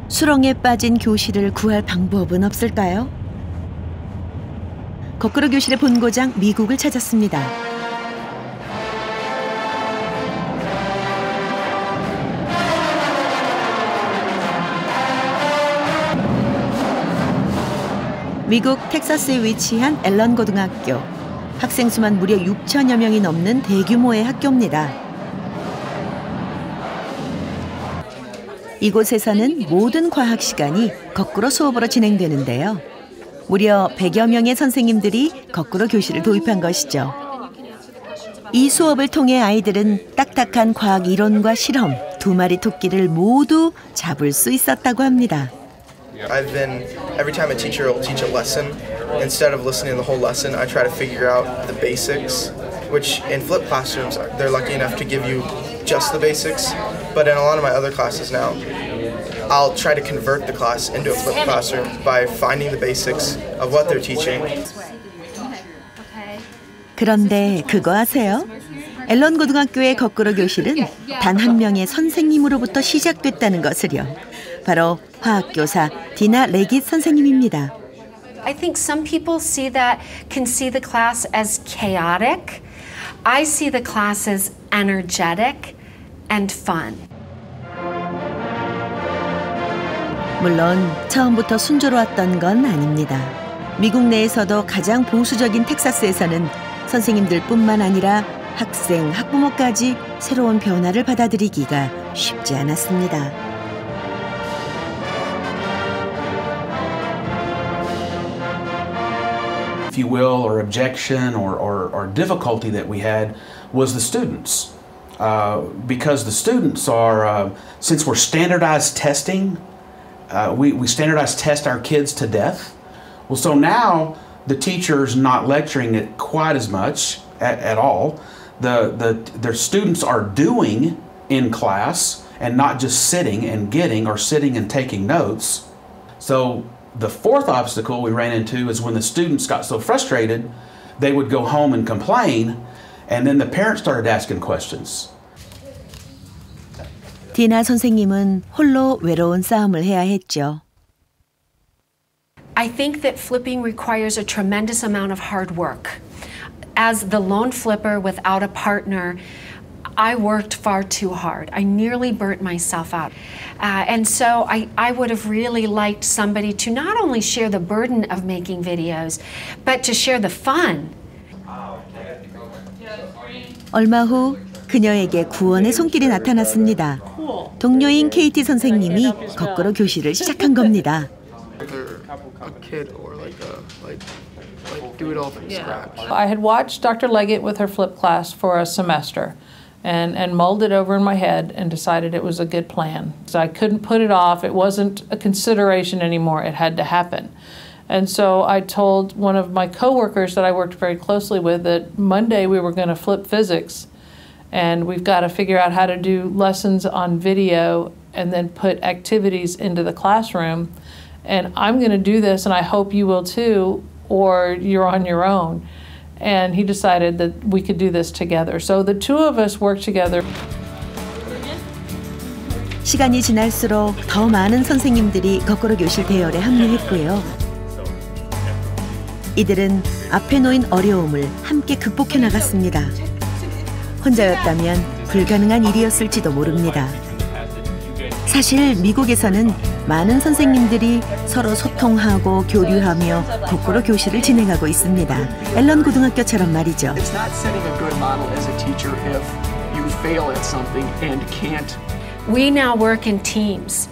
수렁에 빠진 교실을 구할 방법은 없을까요? 거꾸로 교실의 본고장 미국을 찾았습니다. 미국 텍사스에 위치한 앨런 고등학교. 학생 수만 무려 6천여 명이 넘는 대규모의 학교입니다. 이곳에서는 모든 과학 시간이 거꾸로 수업으로 진행되는데요. 무려 100여 명의 선생님들이 거꾸로 교실을 도입한 것이죠. 이 수업을 통해 아이들은 딱딱한 과학 이론과 실험, 두 마리 토끼를 모두 잡을 수 있었다고 합니다. Every time a teacher will teach a lesson, instead of listening to the whole lesson, I try to figure out the basics, which in flipped classrooms, they're lucky enough to give you just the basics. But in a lot of my other classes now, I'll try to convert the class into a flipped classroom by finding the basics of what they're teaching. 그런데 그거 아세요? 앨런 고등학교의 거꾸로 교실은 단 한 명의 선생님으로부터 시작됐다는 것을요. 바로 화학교사 디나 레깃 선생님입니다. I think some people can see the class as chaotic. I see the class as energetic and fun. 물론 처음부터 순조로웠던 건 아닙니다. 미국 내에서도 가장 보수적인 텍사스에서는 선생님들뿐만 아니라 학생, 학부모까지 새로운 변화를 받아들이기가 쉽지 않았습니다. If you will, or objection or difficulty that we had was the students. Because the students are, since we're standardized testing, we standardized test our kids to death. Well, so now the teacher's not lecturing it quite as much at all. Their students are doing in class and not just sitting and getting or sitting and taking notes. So the fourth obstacle we ran into is when the students got so frustrated, they would go home and complain, and then the parents started asking questions. 디나 선생님은 홀로 외로운 싸움을 해야 했죠. I think that flipping requires a tremendous amount of hard work. As the lone flipper without a partner, I worked far too hard. I nearly burnt myself out. And so I would have really liked somebody to not only share the burden of making videos, but to share the fun. 얼마 후 그녀에게 구원의 손길이 나타났습니다. 동료인 KT 선생님이 거꾸로 교실을 시작한 겁니다. I had watched Dr. Leggett with her flip class for a semester and mulled it over in my head and decided it was a good plan. So I couldn't put it off. It wasn't a consideration anymore. It had to happen. And so I told one of my coworkers that I worked very closely with that Monday we were going to flip physics, and we've got to figure out how to do lessons on video and then put activities into the classroom. And I'm going to do this, and I hope you will too, or you're on your own. And he decided that we could do this together. So the two of us worked together. 시간이 지날수록 더 많은 선생님들이 거꾸로 교실 대열에 합류했고요. 이들은 앞에 놓인 어려움을 함께 극복해 나갔습니다. 혼자였다면 불가능한 일이었을지도 모릅니다. 사실 미국에서는 많은 선생님들이 서로 소통하고 교류하며 거꾸로 교실을 진행하고 있습니다. 앨런 고등학교처럼 말이죠. It's not setting a good model as a teacher if you fail at something and can't. We now work in teams.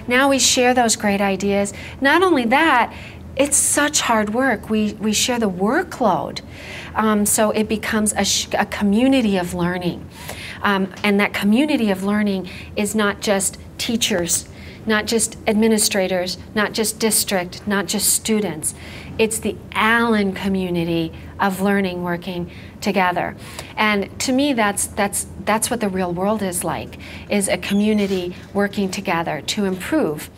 Now we share those great ideas. Not only that, it's such hard work. We share the workload. So it becomes a community of learning. And that community of learning is not just teachers, not just administrators, not just district, not just students. It's the Allen community of learning working together. And to me, that's what the real world is like, is a community working together to improve.